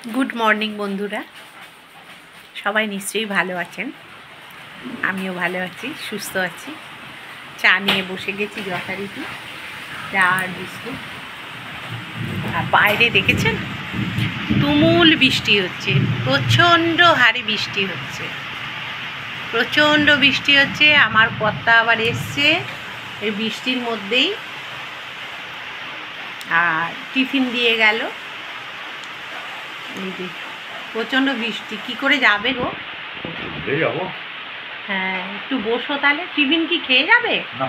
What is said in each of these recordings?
Good morning বন্ধুরা, সবাই নিশ্চয়ই ভালো আছেন। আমিও ভালো আছি, সুস্থ আছি। চা নিয়ে বসে গেছি যথারীতি, চা আর বিস্কুট। আর বাইরে দেখেছেন তুমুল বৃষ্টি হচ্ছে, প্রচণ্ড হারে বৃষ্টি হচ্ছে, প্রচণ্ড বৃষ্টি হচ্ছে। আমার কর্তা আবার এসছে এই বৃষ্টির মধ্যেই, আর টিফিন দিয়ে গেল। এই যে প্রচণ্ড বৃষ্টি, কি করে যাবে গো? যাবো। হ্যাঁ, একটু বসো তাহলে। টিফিন কি খেয়ে যাবে? না,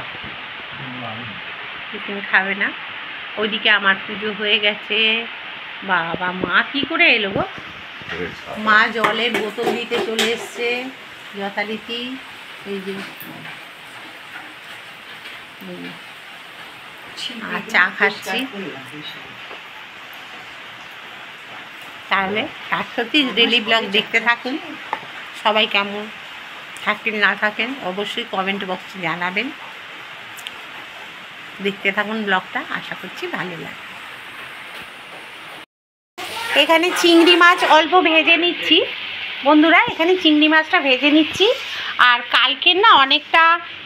টিফিন খাবে না। ওইদিকে আমার পুজো হয়ে গেছে। বাবা, মা কি করে এলো গো? মা জলের বোতল দিতে চলে এসছে যথারীতি। এই যে আর চা খাচ্ছি। তাহলে সত্যি ডেলি ব্লগ দেখতে থাকুন। সবাই কেমন থাকেন না থাকেন অবশ্যই কমেন্ট বক্সে জানাবেন। দেখতে থাকুন ব্লগটা, আশা করছি ভালো লাগে। এখানে চিংড়ি মাছ অল্প ভেজে নিচ্ছি বন্ধুরা, এখানে চিংড়ি মাছটা ভেজে নিচ্ছি। আর কালকের না অনেকটা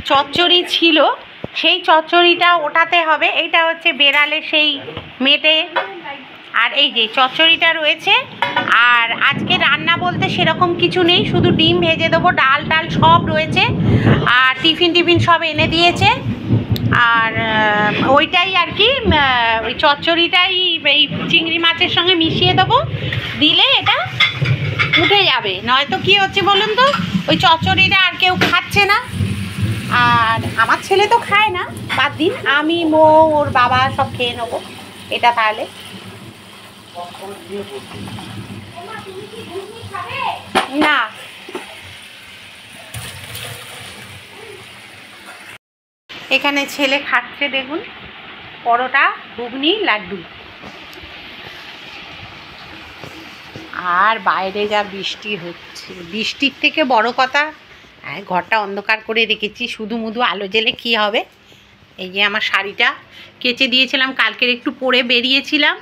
চচ্চড়ি ছিল, সেই চচ্চড়িটা ওঠাতে হবে। এইটা হচ্ছে বেড়ালের সেই মেটে, আর এই যে চচ্চড়িটা রয়েছে। আর আজকে রান্না বলতে সেরকম কিছু নেই, শুধু ডিম ভেজে দেবো, ডাল টাল সব রয়েছে। আর টিফিন সব এনে দিয়েছে। আর ওইটাই আর কি, ওই চচ্চড়িটাই এই চিংড়ি মাছের সঙ্গে মিশিয়ে দেবো, দিলে এটা উঠে যাবে। নয়তো কি হচ্ছে বলুন তো, ওই চচ্চড়িটা আর কেউ খাচ্ছে না। আর আমার ছেলে তো খায় না, বাদ দিন, আমি ওর বাবা সব খেয়ে নেবো এটা। তাহলে না, এখানে ছেলে খাচ্ছে দেখুন, পরোটা, ঘুগনি, লাড্ডু। আর বাইরে যা বৃষ্টি হচ্ছে, বৃষ্টির থেকে বড় কথা, ঘরটা অন্ধকার করে রেখেছি, শুধু মুধু আলো জ্বেলে কী হবে। এই যে আমার শাড়িটা কেচে দিয়েছিলাম, কালকের একটু পরে বেরিয়েছিলাম,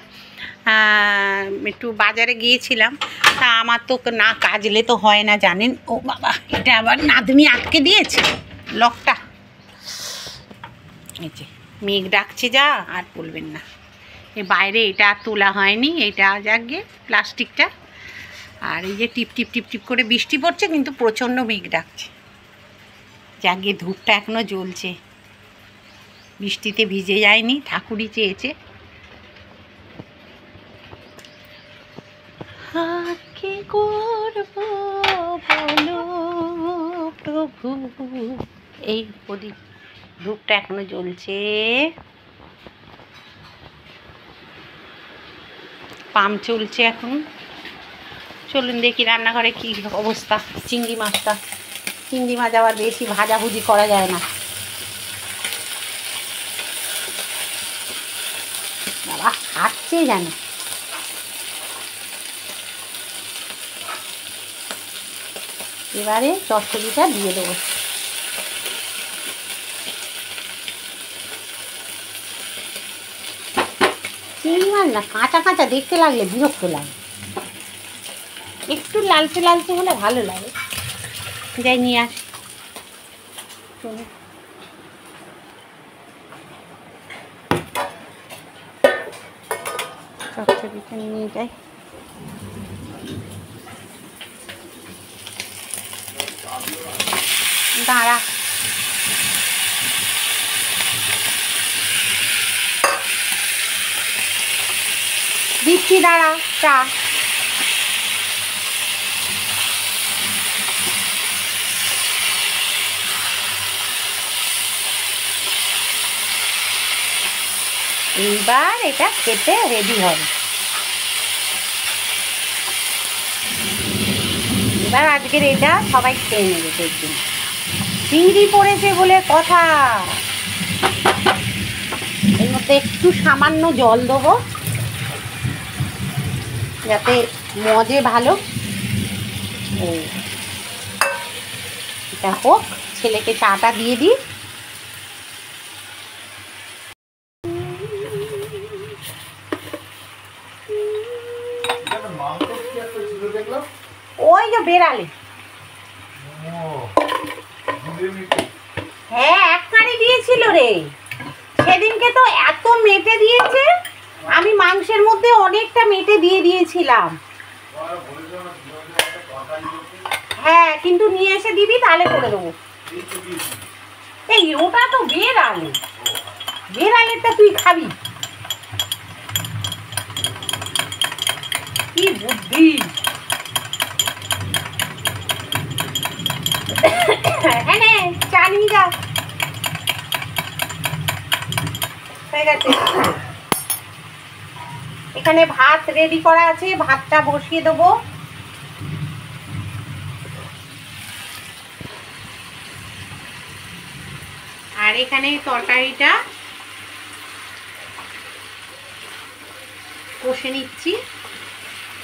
একটু বাজারে গিয়েছিলাম। তা আমার তো না কাচলে তো হয় না জানেন। ও বাবা, এটা আবার নাতনি আটকে দিয়েছে লকটা। এই যে মেঘ ডাকছে যা, আর বলবেন না। এ বাইরে এটা আর তোলা হয়নি, এটা যাকে প্লাস্টিকটা। আর এই যে টিপ টিপ টিপ টিপ করে বৃষ্টি পড়ছে, কিন্তু প্রচণ্ড মেঘ ডাকছে। যাকে ধূপটা এখনও জ্বলছে, বৃষ্টিতে ভিজে যায়নি, ঠাকুরই চেয়েছে। আর কি করব বলো প্রভু। এই প্রদীপ, ধূপটা এখনো জ্বলছে। পাম্প চলছে এখন। চলুন দেখি রান্নাঘরে কি অবস্থা। চিংড়ি মাছ আবার বেশি ভাজাভুজি করা যায় না। বাবা খাচ্ছে যেন। এবারে চচ্চড়িটা দিয়ে দেবো। চিংড়ি মাছ না কাঁচা কাঁচা দেখতে লাগলে বিরক্ত লাগে, একটু লালচে লালচে হলে ভালো লাগে। যাই নিয়ে আস, চচ্চড়িটা নিয়ে যাই। দাঁড়া, দিচ্ছি, দাঁড়া। চা এইবার এটা খেতে রেডি হবে। এবার আজকের এটা সবাই খেয়ে নেবে দেখবেন। চিংড়ি পড়েছে বলে কথা। এর মধ্যে একটু সামান্য জল দেবো, যাতে মজে ভালো। এটা হোক, ছেলেকে চাটা দিয়ে দিই। ওই যে বেড়ালে, হ্যাঁ এক কাঁড়ি দিয়েছিল রে সেদিনকে, তো এত মেটে দিয়েছে, আমি মাংসের মধ্যে অনেকটা মেটে দিয়ে দিয়েছিলাম। হ্যাঁ কিন্তু নিয়ে এসে দিবি, তাহলে করে দেবো। এই ওটা তো বেড়ালে, বেড়ালেরটা তুই খাবি, কি বুদ্ধি। হ্যাঁ চা নিয়ে যা, হয়ে গেছে। এখানে ভাত রেডি করা আছে, ভাতটা বসিয়ে দেবো। আর এখানে তরকারিটা কষে নিচ্ছি,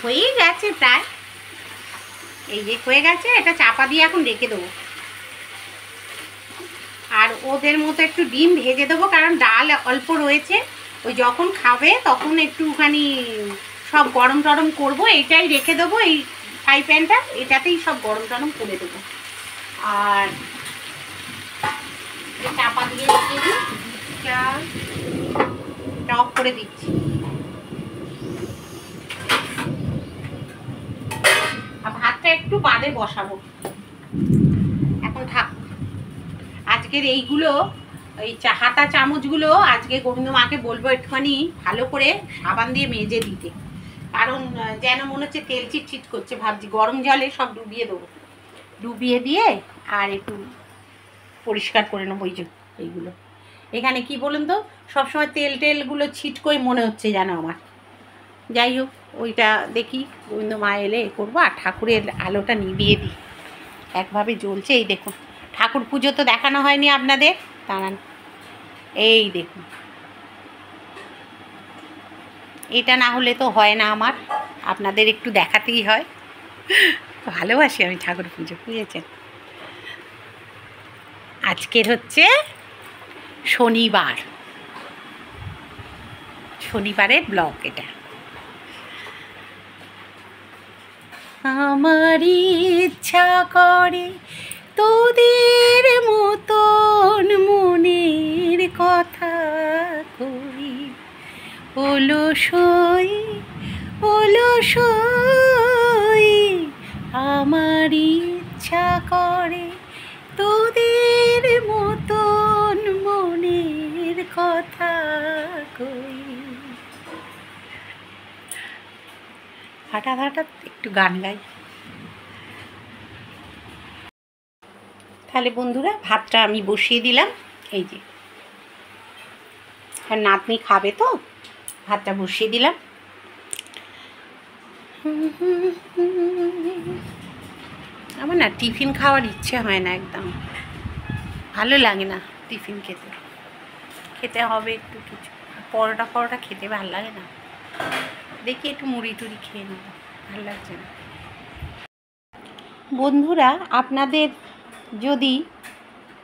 হয়েই গেছে প্রায়, এই যে হয়ে গেছে। এটা চাপা দিয়ে এখন রেখে দেবো। আর ওদের মতো একটু ডিম ভেজে দেবো, কারণ ডাল অল্প রয়েছে, ওই যখন খাবে তখন একটুখানি সব গরম টরম করবো, এইটাই রেখে দেবো, এই ফ্রাই প্যানটা এটাতেই সব গরম টরম করে দেবো। আর চাপা দিয়ে রেখে দিই, অফ করে দিচ্ছি। আর ভাতটা একটু বাদে বসাবো, এখন থাক। আজকের এইগুলো, ওই হাতা চামচগুলো আজকে গোবিন্দ মাকে বলবো একটুখানি ভালো করে সাবান দিয়ে মেজে দিতে, কারণ যেন মনে হচ্ছে তেল চিটচিট করছে। ভাবছি গরম জলে সব ডুবিয়ে দেবো, ডুবিয়ে দিয়ে আর একটু পরিষ্কার করে নেবো। ওই যে এইগুলো এখানে কি বলুন তো, সবসময় তেল টেলগুলো ছিটকোই মনে হচ্ছে যেন আমার। যাই হোক, ওইটা দেখি গোবিন্দ মা এলে করবো। আর ঠাকুরের আলোটা নিভিয়ে দিই, একভাবে জ্বলছে। এই দেখুন, ঠাকুর পুজো তো দেখানো হয়নি আপনাদের, দাঁড়ান, এই দেখুন, এটা না হলে তো হয় না আমার, আপনাদের একটু দেখাতেই হয়। ভালোবাসি আমি ঠাকুর পুজো, বুঝেছেন। আজকের হচ্ছে শনিবার, শনিবারের ব্লগ এটা। আমার ইচ্ছা করে তোদের মতন মনের কথা কই, অলসই অলসই, আমার ইচ্ছা করে তোদের মতন মনের কথা কই। হঠাৎ হঠাৎ একটু গান গাই। তাহলে বন্ধুরা, ভাতটা আমি বসিয়ে দিলাম, এই যে, আর নাতনি খাবে তো, ভাতটা বসিয়ে দিলাম। আমার না টিফিন খাওয়ার ইচ্ছে হয় না, একদম ভালো লাগে না টিফিন খেতে, খেতে হবে একটু কিছু। পরোটা ফরোটা খেতে ভালো লাগে না, দেখি একটু মুড়ি টুড়ি খেয়ে নেব, ভালো লাগছে না। বন্ধুরা, আপনাদের যদি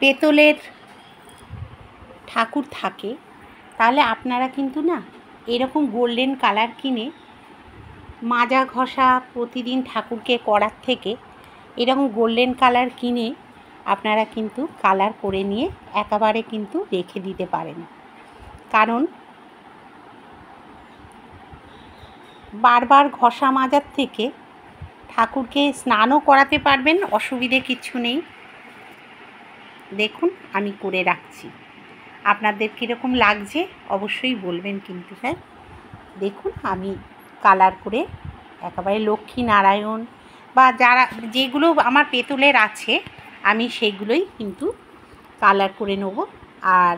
পেতলের ঠাকুর থাকে, তাহলে আপনারা কিন্তু না এরকম গোল্ডেন কালার কিনে মাজা ঘষা প্রতিদিন ঠাকুরকে করার থেকে এরকম গোল্ডেন কালার কিনে আপনারা কিন্তু কালার করে নিয়ে একেবারে কিন্তু রেখে দিতে পারেন। কারণ বারবার ঘষা মাজার থেকে ঠাকুরকে স্নানও করাতে পারবেন, অসুবিধে কিছু নেই। দেখুন আমি করে রাখছি, আপনাদের কীরকম লাগছে অবশ্যই বলবেন কিন্তু। হ্যাঁ দেখুন, আমি কালার করে একেবারে লক্ষ্মী নারায়ণ বা যারা যেগুলো আমার পেতলের আছে আমি সেগুলোই কিন্তু কালার করে নেব। আর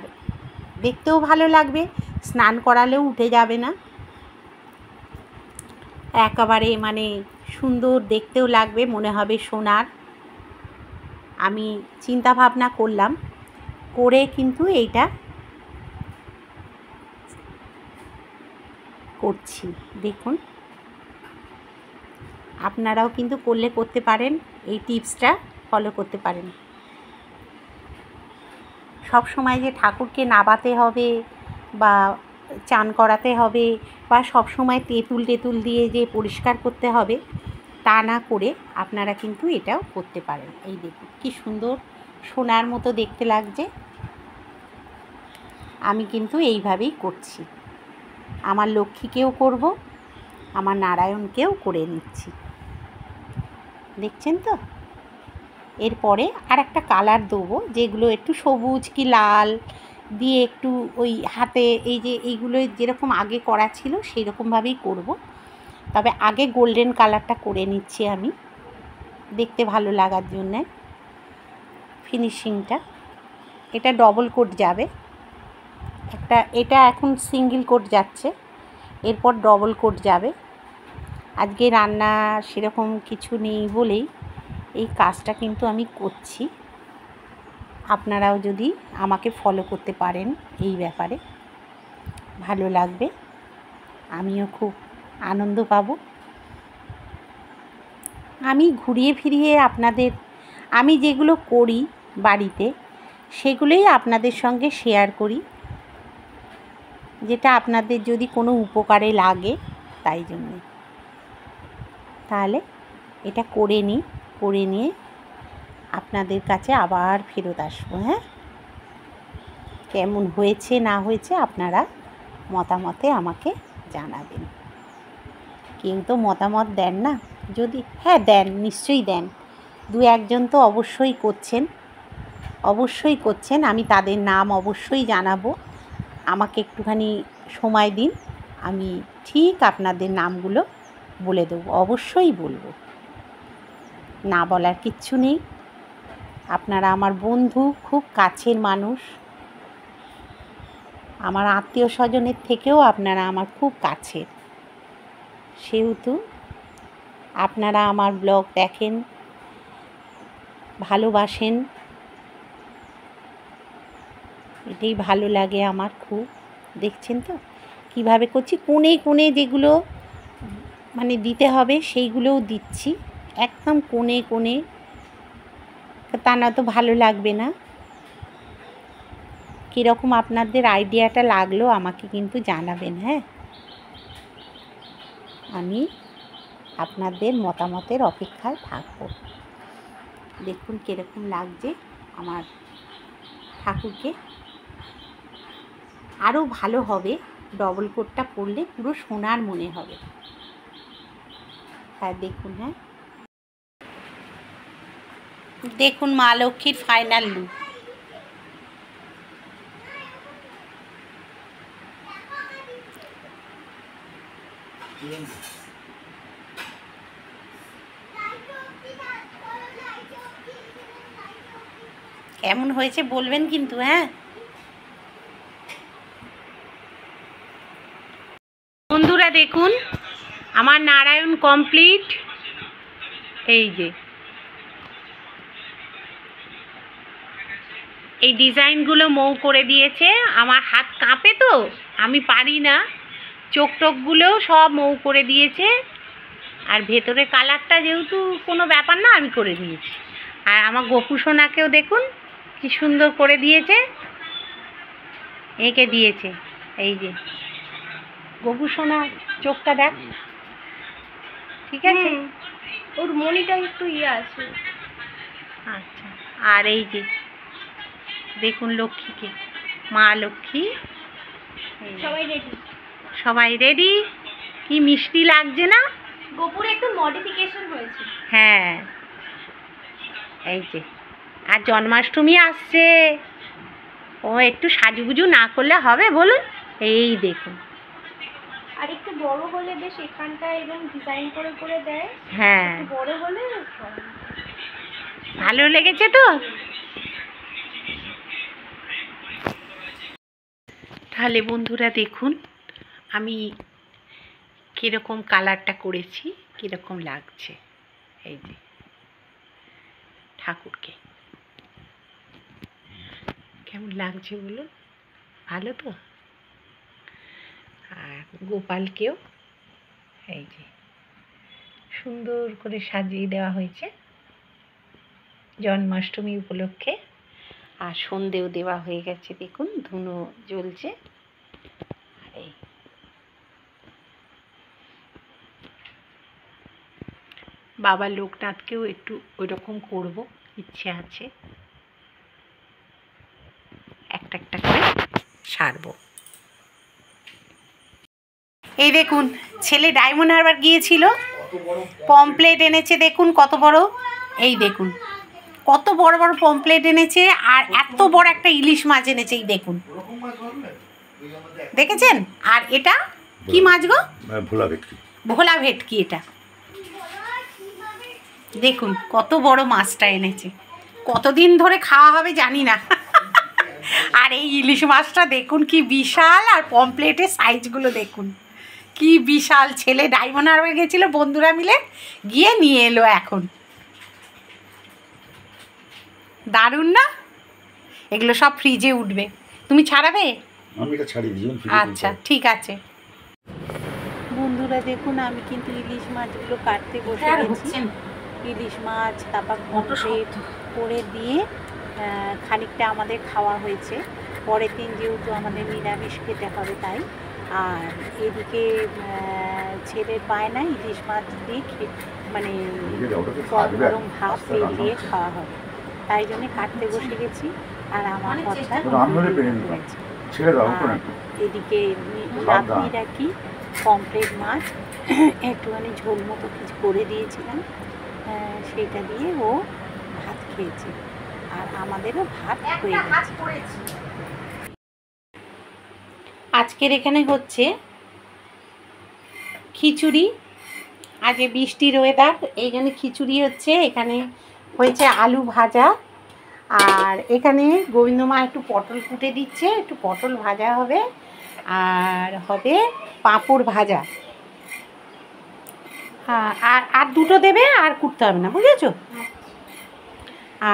দেখতেও ভালো লাগবে, স্নান করালেও উঠে যাবে না, একেবারে মানে সুন্দর দেখতেও লাগবে, মনে হবে সোনার। আমি চিন্তা ভাবনা করলাম, করে কিন্তু এইটা করছি। দেখুন আপনারাও কিন্তু করতে পারেন, এই টিপসটা ফলো করতে পারেন। সব সময় যে ঠাকুরকে নাবাতে হবে বা চান করাতে হবে বা সব সময় তেঁতুল দিয়ে যে পরিষ্কার করতে হবে, তা না করে আপনারা কিন্তু এটাও করতে পারেন। এই দেখুন কি সুন্দর সোনার মতো দেখতে লাগছে। আমি কিন্তু এইভাবেই করছি, আমার লক্ষ্মীকেও করব, আমার নারায়ণকেও করে নিচ্ছি। দেখছেন তো? এরপরে আর একটা কালার দেবো, যেগুলো একটু সবুজ কি লাল দিয়ে একটু ওই হাতে এই যে এইগুলো যেরকম আগে করা ছিল সেই রকমভাবেই করব। তবে আগে গোল্ডেন কালারটা করে নিচ্ছি আমি, দেখতে ভালো লাগার জন্যে। ফিনিশিংটা এটা ডবল কোট যাবে, এটা এখন সিঙ্গেল কোট যাচ্ছে, এরপর ডবল কোট যাবে। আজকে রান্না সেরকম কিছু নেই বলেই এই কাজটা কিন্তু আমি করছি। আপনারাও যদি আমাকে ফলো করতে পারেন এই ব্যাপারে ভালো লাগবে, আমিও খুব আনন্দ পাব। আমি ঘুরিয়ে ফিরিয়ে আপনাদের আমি যেগুলো করি বাড়িতে সেগুলোই আপনাদের সঙ্গে শেয়ার করি, যেটা আপনাদের যদি কোনো উপকারে লাগে তাই জন্য। তাহলে এটা করে নিয়ে আপনাদের কাছে আবার ফেরত আসবো। হ্যাঁ, কেমন হয়েছে না হয়েছে আপনারা মতামতে আমাকে জানাবেন। কেউ তো মতামত দেন না, যদি হ্যাঁ দেন, নিশ্চয়ই দেন, দু একজন তো অবশ্যই করছেন, আমি তাদের নাম অবশ্যই জানাবো। আমাকে একটুখানি সময় দিন, আমি ঠিক আপনাদের নামগুলো বলে দেবো, অবশ্যই বলবো, না বলার কিচ্ছু নেই। আপনারা আমার বন্ধু, খুব কাছের মানুষ, আমার আত্মীয় স্বজনের থেকেও আপনারা আমার খুব কাছের, সেহেতু আপনারা আমার ব্লগ দেখেন, ভালোবাসেন, এটাই ভালো লাগে আমার খুব। দেখছেন তো কীভাবে করছি, কোণে কোণে যেগুলো মানে দিতে হবে সেইগুলোও দিচ্ছি, একদম কোণে কোণে, তা না তো ভালো লাগবে না। কীরকম আপনাদের আইডিয়াটা লাগলো আমাকে কিন্তু জানাবেন। হ্যাঁ, আমি আপনাদের মতামতের অপেক্ষায় থাকব। দেখুন কীরকম লাগছে আমার ঠাকুরকে, আরও ভালো হবে ডবল কোটটা পরলে, পুরো সোনার মনে হবে। হ্যাঁ দেখুন, হ্যাঁ দেখুন মা লক্ষ্মীর ফাইনাল লুক। কেমন হয়েছে বলবেন কিন্তু। হ্যাঁ বন্ধুরা দেখুন আমার নারায়ণ কমপ্লিট। এই যে এই ডিজাইনগুলো মৌ করে দিয়েছে, আমার হাত কাঁপে তো আমি পারি না, চোখ টোকগুলোও সব মৌ করে দিয়েছে, আর ভেতরে কালারটা যেহেতু কোনো ব্যাপার না আমি করে দিয়েছি। আর আমার গোপু সোনাকেও দেখুন কি সুন্দর করে দিয়েছে, এঁকে দিয়েছে। এই যে গোপু সোনা চোখটা দেখ, ঠিক আছে, ওর মনিটা একটু আছে। আচ্ছা, আর এই যে দেখুন লক্ষ্মীকে, মা লক্ষ্মী সবাই রেডি, কি মিষ্টি লাগছে না? গোপুর একটু মডিফিকেশন হয়েছে। হ্যাঁ এই যে, আর জন্মাষ্টমী আসছে, ও একটু সাজুগুজু না করলে হবে বলুন? এই দেখুন, আর একটু বড় হলে বেশ এখানটা এবং ডিজাইন করে করে দেয়। হ্যাঁ বড় হলে ভালো লেগেছে তো? তাহলে বন্ধুরা দেখুন আমি কীরকম কালারটা করেছি, কীরকম লাগছে। এই যে ঠাকুরকে কেমন লাগছে বলুন, ভালো তো? আর গোপালকেও এই যে সুন্দর করে সাজিয়ে দেওয়া হয়েছে জন্মাষ্টমী উপলক্ষে, আর সন্ধেও দেওয়া হয়ে গেছে, দেখুন ধুনো জ্বলছে। এই বাবা লোকনাথকেও একটু ওইরকম করব, ইচ্ছে আছে। একটা একটা করে সারবো। এই দেখুন, ছেলে ডায়মন্ড হারবার গিয়েছিল, পমপ্লেট এনেছে, দেখুন কত বড়। এই দেখুন কত বড় বড় পমপ্লেট এনেছে, আর এত বড় একটা ইলিশ মাছ এনেছে। এই দেখুন, দেখেছেন? আর এটা কি মাছ গো? ভোলা ভেটকি। ভোলা ভেটকি। এটা দেখুন কত বড় মাছটা এনেছে, কতদিন ধরে খাওয়া হবে জানি না। আর এই ইলিশ মাছটা দেখুন কি বিশাল, আর পমপ্লেটের সাইজগুলো দেখুন কি বিশাল। ছেলে ডায়মন্ড হারবার গেছিল, বন্ধুরা মিলে গিয়ে নিয়ে এলো। এখন দারুণ না? এগুলো সব ফ্রিজে উঠবে। তুমি ছাড়াবে? আমি এটা ছাড়িয়ে দিই। আচ্ছা ঠিক আছে। বন্ধুরা দেখুন, আমি কিন্তু ইলিশ মাছগুলো কাটতে বসে গেছি। ইলিশ মাছ তারপর পমপ্লেট করে দিয়ে খানিকটা আমাদের খাওয়া হয়েছে। পরের দিন যেহেতু আমাদের নিরামিষ খেতে হবে তাই। আর এদিকে ছেলের বায়না ইলিশ মাছ দিয়ে মানে গরম ভাত তেল দিয়ে খাওয়া হবে, তাই জন্যে কাটতে বসে গেছি। আর আমার কথা এদিকে রাত্রিরা কি পমপ্লেট মাছ একটুখানি ঝোল মতো কিছু করে দিয়েছিলাম, সেটা দিয়ে ও ভাত খেয়েছে। আর আমাদেরও ভাত হয়ে গেছে। আজকের এখানে হচ্ছে খিচুড়ি। আজকে বৃষ্টির ওয়েদার, এই জন্য খিচুড়ি হচ্ছে। এখানে হয়েছে আলু ভাজা, আর এখানে গোবিন্দমা একটু পটল কুটে দিচ্ছে, একটু পটল ভাজা হবে, আর হবে পাঁপড় ভাজা। আর আর দুটো দেবে, আর কুটতে হবে না, বুঝেছো?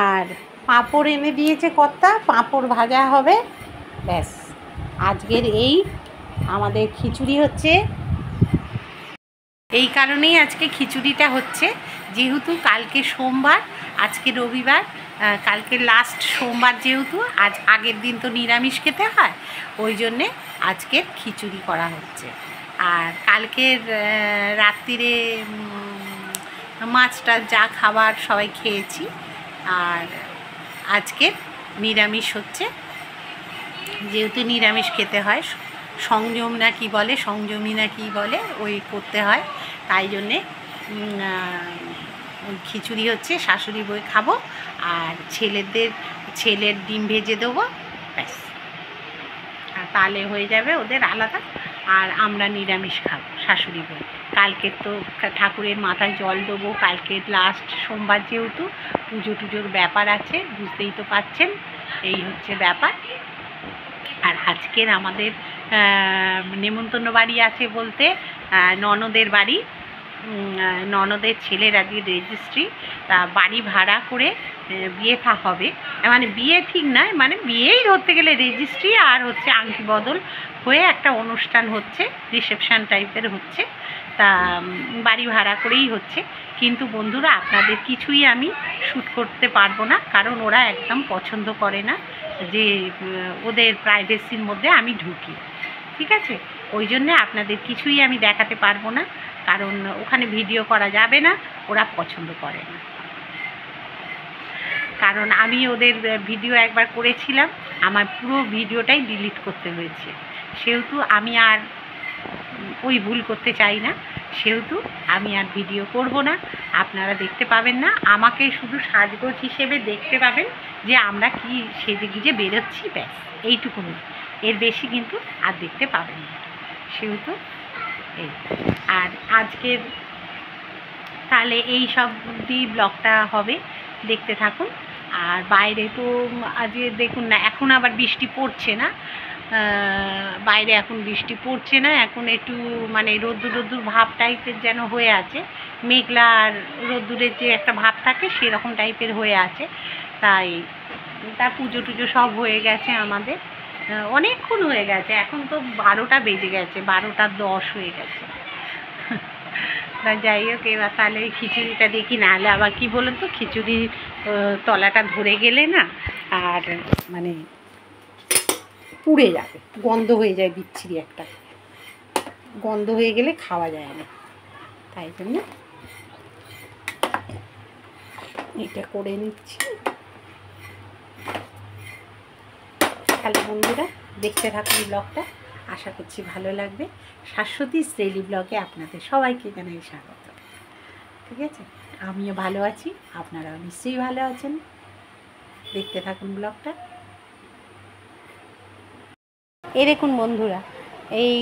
আর পাঁপড় এনে দিয়েছে কর্তা, পাঁপড় ভাজা হবে, ব্যাস। আজকের এই আমাদের খিচুড়ি হচ্ছে। এই কারণেই আজকে খিচুড়িটা হচ্ছে, যেহেতু কালকে সোমবার, আজকে রবিবার, কালকে লাস্ট সোমবার যেহেতু, আজ আগের দিন তো নিরামিষ খেতে হয়, ওই জন্যে আজকের খিচুড়ি করা হচ্ছে। আর কালকের রাত্রিরে মাছটা যা খাবার সবাই খেয়েছি, আর আজকে নিরামিষ হচ্ছে। যেহেতু নিরামিষ খেতে হয়, সংযম না কি বলে, সংযমী না কি বলে, ওই করতে হয়, তাই জন্যে খিচুড়ি হচ্ছে। শাশুড়ি বই খাবো, আর ছেলের ডিম ভেজে দেবো, ব্যাস। আর তাহলে হয়ে যাবে ওদের আলাদা, আর আমরা নিরামিষ খাবো শাশুড়ি বই। কালকে তো ঠাকুরের মাথায় জল দেবো, কালকে লাস্ট সোমবার যেহেতু পুজো টুজোর ব্যাপার আছে, বুঝতেই তো পাচ্ছেন, এই হচ্ছে ব্যাপার। আর আজকের আমাদের নেমন্তন্ন বাড়ি আছে বলতে ননদের বাড়ি, ননদের ছেলের আজকে রেজিস্ট্রি, তা বাড়ি ভাড়া করে বিয়ে হবে, মানে বিয়ে ঠিক নয়, মানে বিয়েই ধরতে গেলে রেজিস্ট্রি আর হচ্ছে আংটি বদল হয়ে একটা অনুষ্ঠান হচ্ছে, রিসেপশান টাইপের হচ্ছে। তা বাড়ি ভাড়া করেই হচ্ছে। কিন্তু বন্ধুরা, আপনাদের কিছুই আমি শ্যুট করতে পারবো না, কারণ ওরা একদম পছন্দ করে না যে ওদের প্রাইভেসির মধ্যে আমি ঢুকি, ঠিক আছে? ওই জন্যে আপনাদের কিছুই আমি দেখাতে পারবো না, কারণ ওখানে ভিডিও করা যাবে না, ওরা পছন্দ করে না। কারণ আমি ওদের ভিডিও একবার করেছিলাম, আমার পুরো ভিডিওটাই ডিলিট করতে হয়েছে, সেহেতু আমি আর ওই ভুল করতে চাই না, সেহেতু আমি আর ভিডিও করব না, আপনারা দেখতে পাবেন না। আমাকে শুধু সাজগোজ হিসেবে দেখতে পাবেন যে আমরা কি সেজে গুজে বেরোচ্ছি, ব্যাস এইটুকু, এর বেশি কিন্তু আর দেখতে পাবেন না, সেহেতু এই। আর আজকের তাহলে এই সব দিয়ে ব্লগটা হবে, দেখতে থাকুন। আর বাইরে তো আজকে দেখুন না, এখন আবার বৃষ্টি পড়ছে না, বাইরে এখন বৃষ্টি পড়ছে না, এখন একটু মানে রোদ্দুর ভাব টাইপের যেন হয়ে আছে, মেঘলা আর রোদ্দুরের যে একটা ভাব থাকে সেরকম টাইপের হয়ে আছে। তাই তার পুজো টুজো সব হয়ে গেছে আমাদের, অনেকক্ষণ হয়ে গেছে, এখন তো 12টা বেজে গেছে, 12:10 হয়ে গেছে। তা যাই হোক, এবার তাহলে খিচুড়িটা দেখি, নাহলে আবার কি বলুন তো, খিচুড়ির তলাটা ধরে গেলে না আর মানে পুড়ে যাবে, গন্ধ হয়ে যায়, বিচ্ছিরি একটা গন্ধ হয়ে গেলে খাওয়া যায় না, তাই জন্য এটা করে নিচ্ছি। হ্যালো বন্ধুরা, দেখতে থাকুন ব্লগটা, আশা করছি ভালো লাগবে। শাশ্বতীস ডেইলি ব্লগে আপনাদের সবাইকে জানাই স্বাগত। ঠিক আছে, আমিও ভালো আছি, আপনারাও নিশ্চয়ই ভালো আছেন। দেখতে থাকুন ব্লগটা। এই দেখুন বন্ধুরা, এই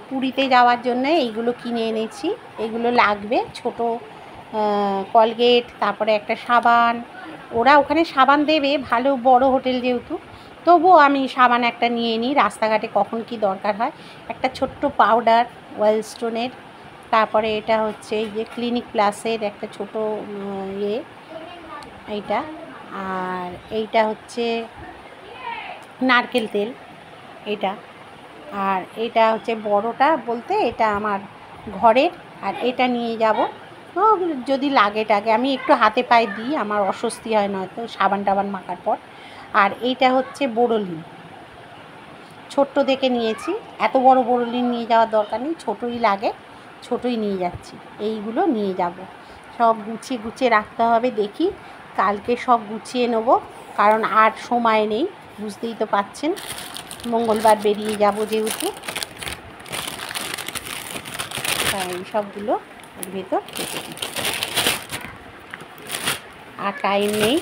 পুরীতে যাওয়ার জন্য এইগুলো কিনে এনেছি। এগুলো লাগবে, ছোট কলগেট, তারপরে একটা সাবান। ওরা ওখানে সাবান দেবে, ভালো বড় হোটেল যেহেতু, তবুও আমি সাবান একটা নিয়ে নিই, রাস্তাঘাটে কখন কি দরকার হয়। একটা ছোট্ট পাউডার ওয়াইল্ডস্টোনের, তারপরে এটা হচ্ছে এই যে ক্লিনিক প্লাসের একটা ছোট এইটা, আর এইটা হচ্ছে নারকেল তেল এটা, আর এটা হচ্ছে বড়টা বলতে এটা আমার ঘরের। আর এটা নিয়ে যাব যদি লাগে টাগে, আমি একটু হাতে পায়ে দিই, আমার অস্বস্তি হয় নয়তো সাবান টাবান মাখার পর। আর এইটা হচ্ছে বোরোলিন, ছোট্ট দেখে নিয়েছি, এত বড় বোরোলিন নিয়ে যাওয়ার দরকার নেই, ছোটোই লাগে, ছোটোই নিয়ে যাচ্ছি। এইগুলো নিয়ে যাব, সব গুছিয়ে গুছিয়ে রাখতে হবে। দেখি কালকে সব গুছিয়ে নেব, কারণ আর সময় নেই, বুঝতেই তো পাচ্ছেন, মঙ্গলবার বেরিয়ে যাব যেহেতু, তাই সবগুলো এর ভেতর রেখে দিই। আর টাইম নেই,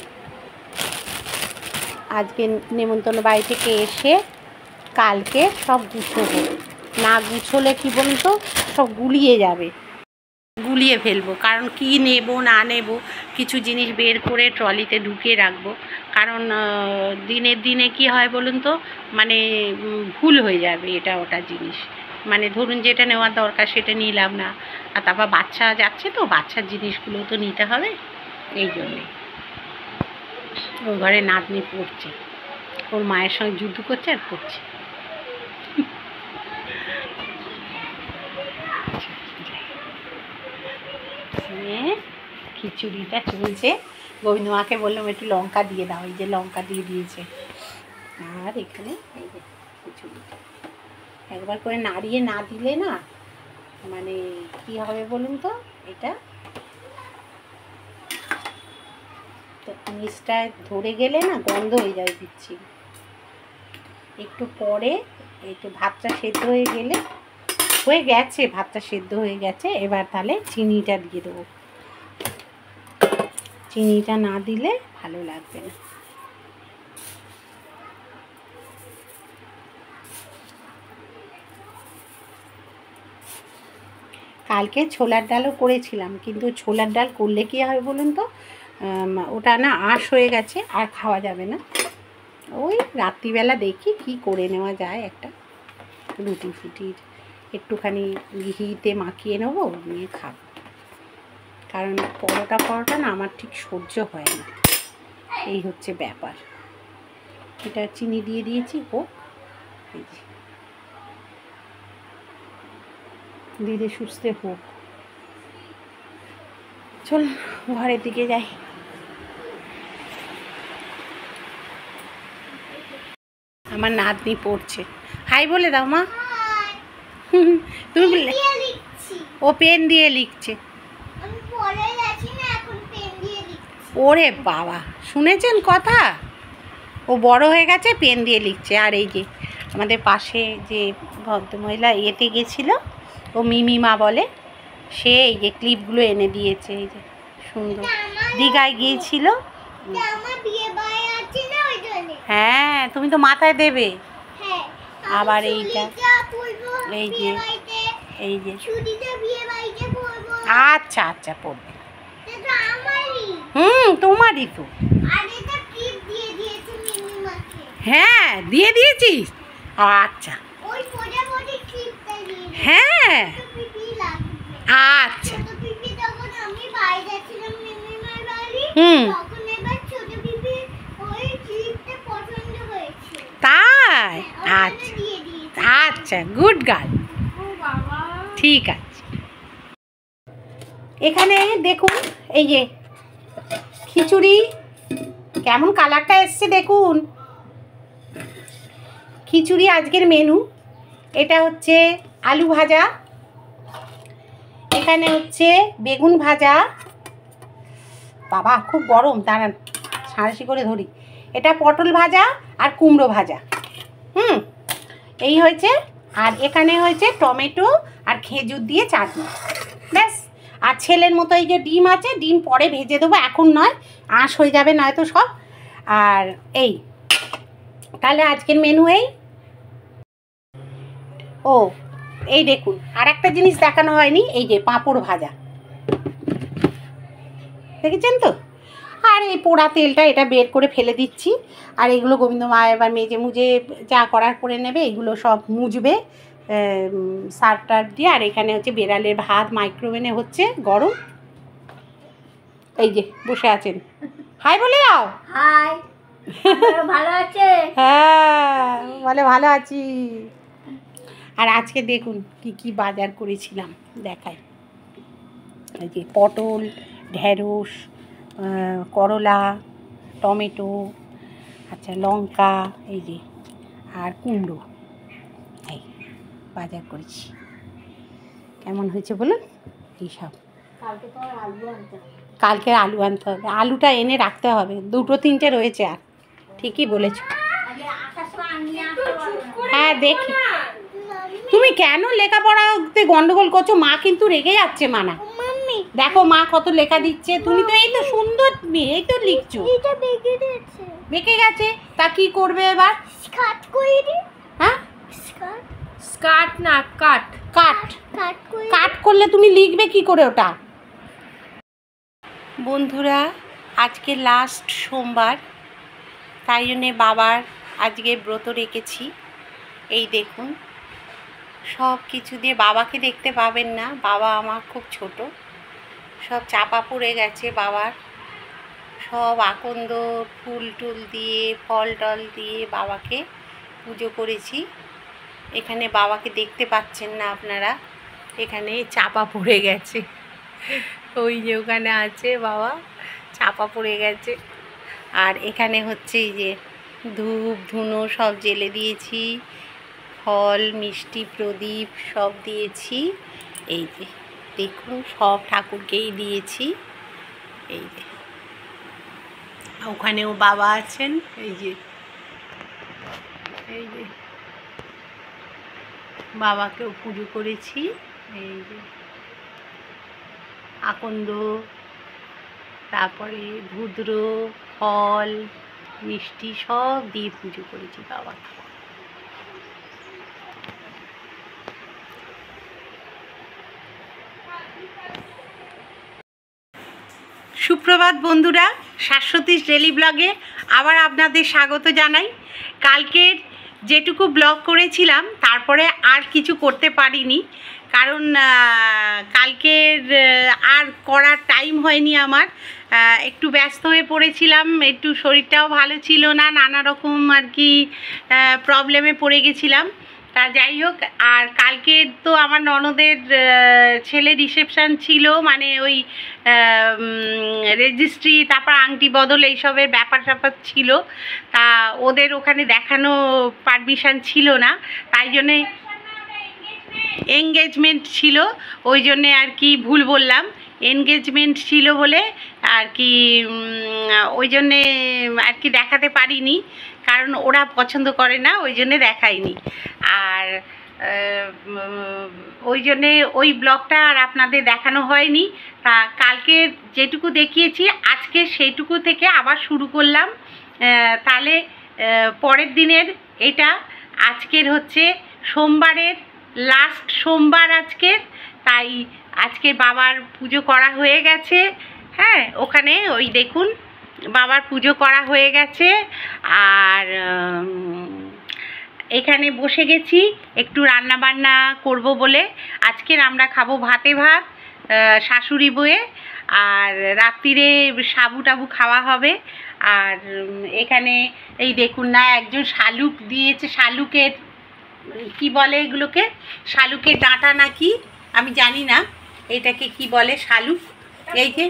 আজকে নেমন্তন্ন বাড়ি থেকে এসে কালকে সব গুছোবো, না গুছোলে কি বলুন তো সব গুলিয়ে যাবে, গুলিয়ে ফেলবো। কারণ কি নেব না নেব, কিছু জিনিস বের করে ট্রলিতে ঢুকিয়ে রাখবো। কারণ দিনের দিনে কি হয় বলুন তো, মানে ভুল হয়ে যাবে এটা ওটা জিনিস, মানে ধরুন যেটা নেওয়ার দরকার সেটা নিলাম না। আর তারপর বাচ্চা যাচ্ছে তো, বাচ্চার জিনিসগুলো তো নিতে হবে, এই জন্যে। ওর ঘরে নাতনি পড়ছে, ওর মায়ের সঙ্গে যুদ্ধ করছে আর পড়ছে। খিচুড়িটা চলছে, গোবিন্দ মাকে বললাম একটু লঙ্কা দিয়ে দাও, এই যে লঙ্কা দিয়ে দিয়েছে। আর এখানে এই যে খিচুড়িটা একবার করে নাড়িয়ে না দিলে না, মানে কি হবে বলুন তো, এটা নিচটায় ধরে গেলে না গন্ধ হয়ে যায়, দিচ্ছি একটু পরে। একটু ভাতটা সেদ্ধ হয়ে গেলে, হয়ে গেছে ভাতটা সেদ্ধ হয়ে গেছে, এবার তাহলে চিনিটা দিয়ে দেবো। চিনিটা না দিলে ভালো লাগবে না। কালকে ছোলার ডালও করেছিলাম, কিন্তু ছোলার ডাল করলে কী হবে বলুন তো, ওটা না আঁশ হয়ে গেছে, আর খাওয়া যাবে না। ওই রাত্রিবেলা দেখি কি করে নেওয়া যায়, একটা রুটি ফুটির একটুখানি ঘিতে মাখিয়ে নেবো, নিয়ে খাবো। কারণ পরোটা না আমার ঠিক সহ্য হয় না, এই হচ্ছে ব্যাপার। এটা চিনি দিয়ে দিয়েছি, হোক, এই যে ধীরে সুস্থে হোক। চল ঘরের দিকে যাই। আমার নাতনি পড়ছে, হাই বলে দাও মা। তুমি বললে ও পেন দিয়ে লিখছে। ওরে বাবা, শুনেছেন কথা, ও বড় হয়ে গেছে, পেন দিয়ে লিখছে। আর এই যে আমাদের পাশে যে ভদ্রমহিলা এতে গেছিল, ও মিমিমা বলে, সে এই যে ক্লিপগুলো এনে দিয়েছে, এই যে সুন্দর, দীঘায় গিয়েছিল। হ্যাঁ, তুমি তো মাথায় দেবে। আবার এইটা, এই যে এই যে, আচ্ছা আচ্ছা পড়বে, তোমারই তো। হ্যাঁ দিয়ে দিয়েছিস, আচ্ছা হ্যাঁ আচ্ছা, তাই, আচ্ছা আচ্ছা, গুড গার্ল, ঠিক আছে। এখানে দেখুন এই যে খিচুড়ি, কেমন কালারটা এসছে দেখুন। খিচুড়ি আজকের মেনু। এটা হচ্ছে আলু ভাজা, এখানে হচ্ছে বেগুন ভাজা, বাবা খুব গরম, দাঁড়ান সাঁড়াশি করে ধরি। এটা পটল ভাজা আর কুমড়ো ভাজা, এই হয়েছে। আর এখানে হয়েছে টমেটো আর খেজুর দিয়ে চাটনি, ব্যাস। আর ছেলের মতো এই যে ডিম আছে, ডিম পরে ভেজে দেবো, এখন নয়, আঁশ হয়ে যাবে নয়তো সব। আর এই তাহলে আজকের মেনু এই। ও এই দেখুন আর একটা জিনিস দেখানো হয়নি, এই যে পাঁপড় ভাজা, দেখেছেন তো। আর এই পোড়া তেলটা এটা বের করে ফেলে দিচ্ছি। আর এগুলো গোবিন্দ মা এবার মেজে মুজে যা করার করে নেবে, এগুলো সব মুজবে সার্ফ টার্ফ দিয়ে। আর এখানে হচ্ছে বেড়ালের ভাত মাইক্রোওভেনে হচ্ছে গরম, এই যে বসে আছেন। হাই বলে যাও। হাই, ভালো আছে? হ্যাঁ বলে ভালো আছি। আর আজকে দেখুন কি কি বাজার করেছিলাম দেখাই। এই যে পটল, ঢেঁড়স, করলা, টমেটো, আচ্ছা লঙ্কা, এই যে আর কুমড়ো, এই বাজার করেছি। কেমন হয়েছে বলুন এইসব। কালকে তো আলু আনতে হবে। কালকে আলু আনতে হবে, আলুটা এনে রাখতে হবে, 2-3টে রয়েছে। আর ঠিকই বলেছ। হ্যাঁ দেখি। তুমি কেন লেখাপড়াতে গন্ডগোল করছো? মা কিন্তু রেগে যাচ্ছে। মানা দেখো মা কত লেখা দিচ্ছে, তুমি তো এই তো সুন্দর মেয়ে, এই তো লিখছো। বেঁকে গেছে, তা কি করবে এবার? হ্যাঁ স্কার্ট না কাট। কাট কাট করলে তুমি লিখবে কি করে ওটা? বন্ধুরা আজকে লাস্ট সোমবার, তাই জন্যে বাবার আজকে ব্রত রেখেছি। এই দেখুন সব কিছু দিয়ে, বাবাকে দেখতে পাবেন না, বাবা আমার খুব ছোট, সব চাপা পড়ে গেছে বাবার, সব আকন্দ ফুল টুল দিয়ে ফল টল দিয়ে বাবাকে পুজো করেছি। এখানে বাবাকে দেখতে পাচ্ছেন না আপনারা, এখানে চাপা পড়ে গেছে, ওই যে ওখানে আছে বাবা, চাপা পড়ে গেছে। আর এখানে হচ্ছে এই যে ধূপ ধুনো সব জেলে দিয়েছি, ফল মিষ্টি প্রদীপ সব দিয়েছি। এই যে দেখুন সব ঠাকুরকেই দিয়েছি। এই যে ওখানেও বাবা আছেন, এই যে বাবাকেও পুজো করেছি। এই যে আকন্দ, তারপরে ধুদ্র, ফল মিষ্টি সব দিয়ে পুজো করেছি বাবাকে। সুপ্রভাত বন্ধুরা, শাশ্বতীশ ডেলি ব্লগে আবার আপনাদের স্বাগত জানাই। কালকের যেটুকু ব্লগ করেছিলাম তারপরে আর কিছু করতে পারিনি, কারণ কালকের আর করার টাইম হয়নি আমার, একটু ব্যস্ত হয়ে পড়েছিলাম, একটু শরীরটাও ভালো ছিল না, নানা রকম আর কি প্রবলেমে পড়ে গেছিলাম। তা যাই হোক, আর কালকে তো আমার ননদের ছেলে রিসেপশান ছিল, মানে ওই রেজিস্ট্রি তারপর আংটি বদল এইসবের ব্যাপার স্যাপার ছিল, তা ওদের ওখানে দেখানো পারমিশন ছিল না, তাই জন্যে এনগেজমেন্ট ছিল, ওই জন্যে আর কি ভুল বললাম, এনগেজমেন্ট ছিল বলে আর কি ওই জন্যে আর কি দেখাতে পারিনি, কারণ ওরা পছন্দ করে না, ওই জন্যে দেখাইনি। আর ওই জন্যে ওই ব্লগটা আর আপনাদের দেখানো হয়নি। তা কালকে যেটুকু দেখিয়েছি আজকে সেইটুকু থেকে আবার শুরু করলাম। তাহলে পরের দিনের এটা আজকের হচ্ছে সোমবারের লাস্ট সোমবার আজকের, তাই আজকে বাবার পুজো করা হয়ে গেছে। হ্যাঁ ওখানে ওই দেখুন বাবার পুজো করা হয়ে গেছে। আর এখানে বসে গেছি একটু রান্না বান্না করব বলে। আজকের আমরা খাবো ভাতে ভাত শাশুড়ি বয়ে, আর রাত্রিরে সাবু টাবু খাওয়া হবে। আর এখানে এই দেখুন না একজন শালুক দিয়েছে, শালুকের কি বলে এগুলোকে, শালুকের ডাঁটা নাকি আমি জানি না এটাকে কি বলে, শালুক, এই যে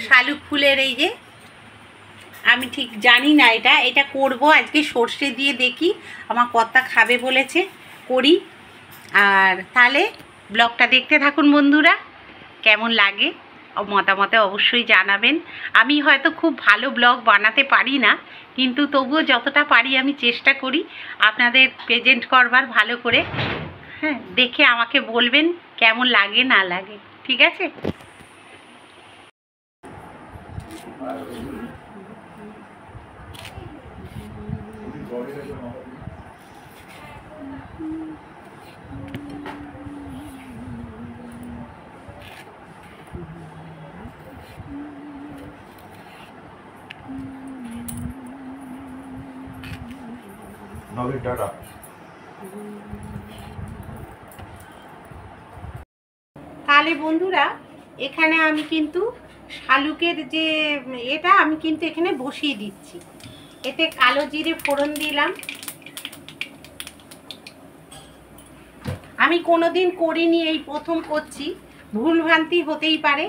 শালুক ফুলের, এই যে আমি ঠিক জানি না, এটা করব আজকে সর্ষে দিয়ে, দেখি আমার কর্তা খাবে বলেছে, করি। আর তাহলে ব্লগটা দেখতে থাকুন বন্ধুরা, কেমন লাগে মতামতে অবশ্যই জানাবেন। আমি হয়তো খুব ভালো ব্লগ বানাতে পারি না, কিন্তু তবুও যতটা পারি আমি চেষ্টা করি আপনাদের প্রেজেন্ট করবার ভালো করে। হ্যাঁ, দেখে আমাকে বলবেন কেমন লাগে না লাগে, ঠিক আছে? নবীন টাটা। তাহলে বন্ধুরা, এখানে আমি কিন্তু শালুকের যে এটা আমি কিন্তু এখানে বসিয়ে দিচ্ছি। এতে কালো জিরে ফোড়ন দিলাম। আমি কোনোদিন করিনি, এই প্রথম করছি, ভুলভ্রান্তি হতেই পারে,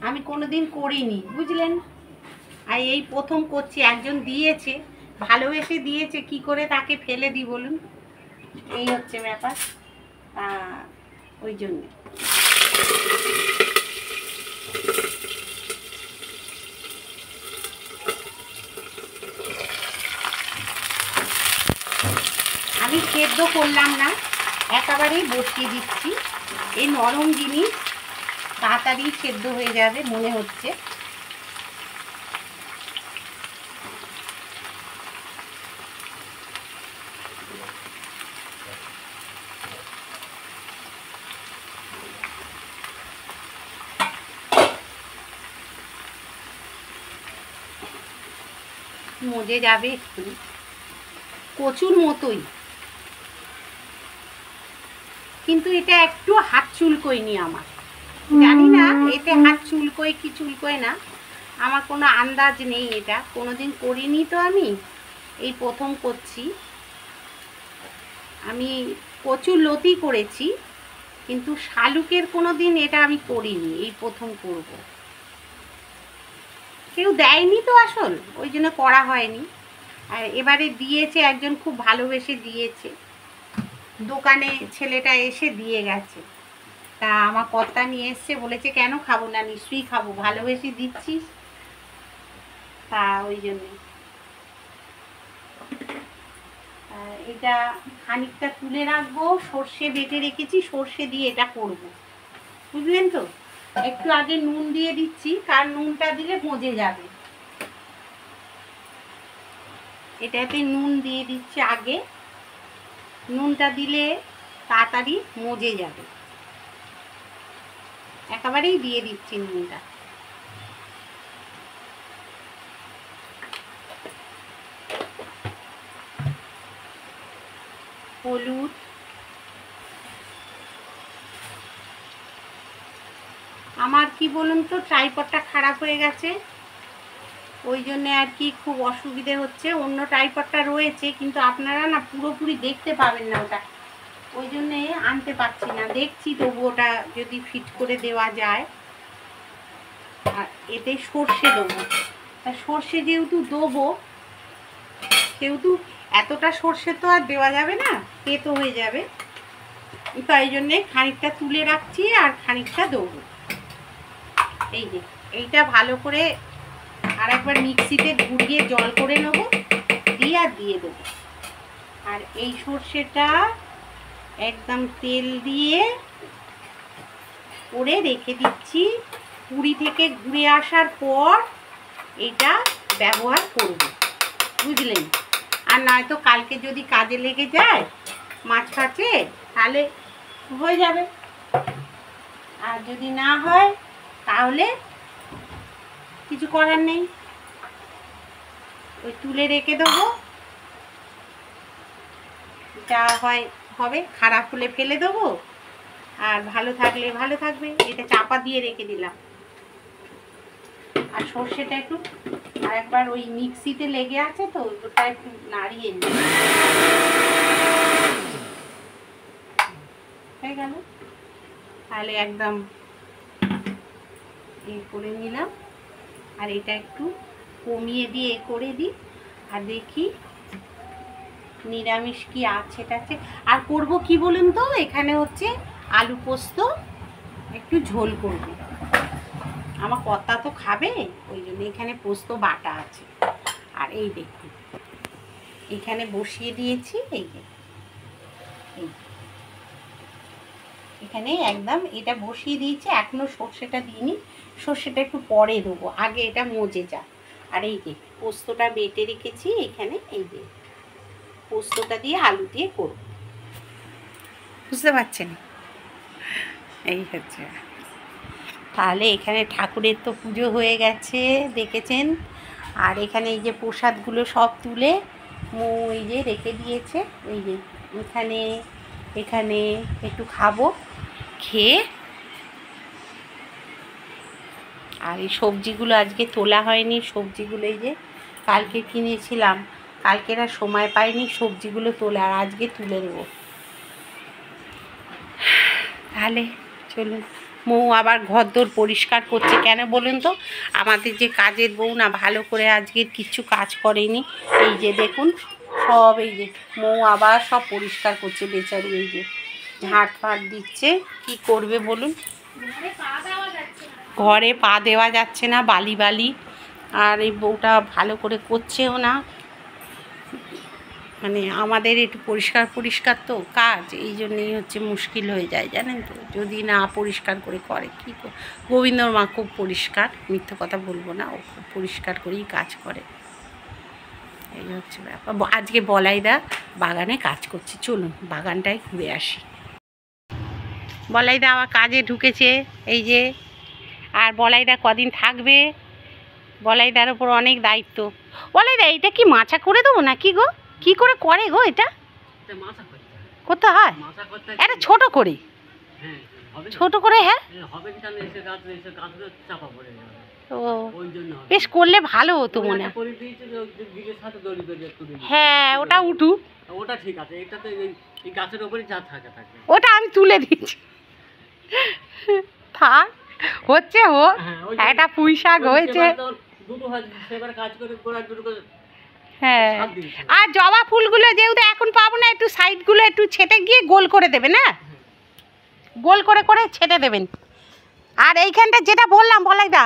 আমি কোনোদিন করিনি, বুঝলেন? আর এই প্রথম করছি, একজন দিয়েছে, ভালোবেসে দিয়েছে, কি করে তাকে ফেলে দিই বলুন? এই হচ্ছে ব্যাপার, ওই জন্যে। আমি সেদ্ধ করলাম না, একেবারেই বসিয়ে দিচ্ছি। এই নরম জিনিস তাড়াতাড়ি সেদ্ধ হয়ে যাবে মনে হচ্ছে। মজে যাবে একটু, কচুর মতোই, কিন্তু এটা একটু হাত চুলকোয়নি আমার। জানি না এতে হাত চুলকোয় কি চুলকোয় না, আমার কোনো আন্দাজ নেই। এটা কোনোদিন করিনি তো, আমি এই প্রথম করছি। আমি কচুর লতি করেছি, কিন্তু শালুকের কোনো দিন এটা আমি করিনি, এই প্রথম করব। কেউ দেয়নি তো আসল, ওই জন্য করা হয়নি। আর এবারে দিয়েছে একজন, খুব ভালোবেসে দিয়েছে, দোকানে ছেলেটা এসে দিয়ে গেছে। তা আমার কর্তা নিয়ে এসছে, বলেছে কেন খাবো না, নিশ্চয়ই খাবো, ভালোবেসে দিচ্ছিস। তা ওই জন্যে এটা খানিকটা তুলে রাখবো। সর্ষে বেটে রেখেছি, সর্ষে দিয়ে এটা করব, বুঝলেন তো? একটু আগে নুন দিয়ে দিচ্ছি, কারণ নুনটা দিলে মজে যাবে। এটাতে নুন দিয়ে দিচ্ছি আগে, নুনটা দিলে তাড়াতাড়ি মজে যাবে। একেবারেই দিয়ে দিচ্ছি নুনটা। হলুদ, আমার কি বলুন তো, ট্রাইপডটা খারাপ হয়ে গেছে, ওই জন্য আর কি খুব অসুবিধে হচ্ছে। অন্য ট্রাইপডটা রয়েছে, কিন্তু আপনারা না পুরোপুরি দেখতে পাবেন না ওটা, ওই জন্যে আনতে পারছি না। দেখছি তবু ওটা যদি ফিট করে দেওয়া যায়। আর এতে সর্ষে দেবো, তা সর্ষে যেহেতু দেবো, সেহেতু এতটা সর্ষে তো আর দেওয়া যাবে না, তেতো হয়ে যাবে। তাই জন্যে খানিকটা তুলে রাখছি আর খানিকটা দেবো। এই যে এইটা ভালো করে আর একবার মিক্সিতে ঘুরিয়ে জল করে নেবো, দিয়ে আর দিয়ে দেবো। আর এই সর্ষেটা একদম তেল দিয়ে করে রেখে দিচ্ছি, পুরী থেকে ঘুরে আসার পর এটা ব্যবহার করব, বুঝলেন? আর নয়তো কালকে যদি কাজে লেগে যায় মাছ ফাছে, তাহলে হয়ে যাবে। আর যদি না হয় তাহলে কিছু করার নেই, ওই তুলে রেখে দেবো। যা হয় হবে, খারাপ হলে ফেলে দেবো, আর ভালো থাকলে ভালো থাকবে। এটা চাপা দিয়ে রেখে দিলাম। আর সর্ষেটা একটু আর একবার ওই মিক্সিতে লেগে আছে তো, ওটা একটু নাড়িয়ে নিই, হয়ে গেল। তাহলে একদম করে নিলাম। আর এটা একটু কমিয়ে দিয়ে করে দিই, আর দেখি নিরামিষ কি আছে টাছে। আর করব কি বলুন তো, এখানে হচ্ছে আলু পোস্ত, একটু ঝোল করবো, আমার কর্তা তো খাবে, ওই জন্য এখানে পোস্ত বাটা আছে। আর এই দেখুন এখানে বসিয়ে দিয়েছি, এই যে এখানে একদম এটা বসিয়ে দিয়েছি, এখনো সর্ষেটা দিইনি, সর্ষেটা একটু পরে দেবো, আগে এটা মজে যা। আর এই যে পোস্তটা বেটে রেখেছি এখানে, এই যে পোস্তটা দিয়ে আলু দিয়ে করব, বুঝতে পারছেন? এই হচ্ছে। তাহলে এখানে ঠাকুরের তো পুজো হয়ে গেছে দেখেছেন, আর এখানে এই যে প্রসাদগুলো সব তুলে এই যে রেখে দিয়েছে, এই যে এখানে এখানে একটু খাবো, খেয়ে আর এই সবজিগুলো আজকে তোলা হয়নি, সবজিগুলো এই যে কালকে কিনেছিলাম, কালকের আর সময় পাইনি সবজিগুলো তোলা, আর আজকে তুলে দেবো। তাহলে চলুন, মৌ আবার ঘরদোর পরিষ্কার করছে, কেন বলুন তো? আমাদের যে কাজের বউ না ভালো করে আজকে কিচ্ছু কাজ করেনি, এই যে দেখুন সব, এই যে মৌ আবার সব পরিষ্কার করছে বেচারি, এই যে ঝাঁট ফাঁট দিচ্ছে, কি করবে বলুন? ঘরে পা দেওয়া যাচ্ছে না, বালি বালি, আর এই বউটা ভালো করে করছেও না, মানে আমাদের একটু পরিষ্কার পরিষ্কার তো কাজ, এই জন্যই হচ্ছে মুশকিল হয়ে যায় জানেন তো, যদি না পরিষ্কার করে করে কী। গোবিন্দর মা খুব পরিষ্কার, মিথ্যে কথা বলবো না, ও খুব পরিষ্কার করেই কাজ করে, এই হচ্ছে ব্যাপার। আজকে বলাইদা বাগানে কাজ করছে, চলুন বাগানটায় ঘুরে আসি। বলাইদা আবার কাজে ঢুকেছে, এই যে, আর বলাইদা কদিন থাকবে, বলাইদার ওপর অনেক দায়িত্ব। বলাইদা এটা কি মাচা করে দেবো না কি গো? কি করে করে গো এটা? করতে হয় এটা ছোট করে, ছোট করে, হ্যাঁ ও বেশ করলে ভালো হতো মনে হয়। হ্যাঁ ওটা উঠুক, ওটা ঠিক আছে, এটাতে এই গাছের উপরে যা থাকে থাকে ওটা আমি তুলে দিচ্ছি, থাক হচ্ছে হোক, একটা পুঁই শাক হয়েছে। দুটো হয় সেবার কাজ করে গোড়া দুটো করে। হ্যাঁ আর জবা ফুলগুলো যেহেতু এখন পাবো না, একটু সাইডগুলো একটু ছেটে গিয়ে গোল করে দেবেন, হ্যাঁ গোল করে করে ছেটে দেবেন। আর এইখানটা যেটা বললাম বলাইদা,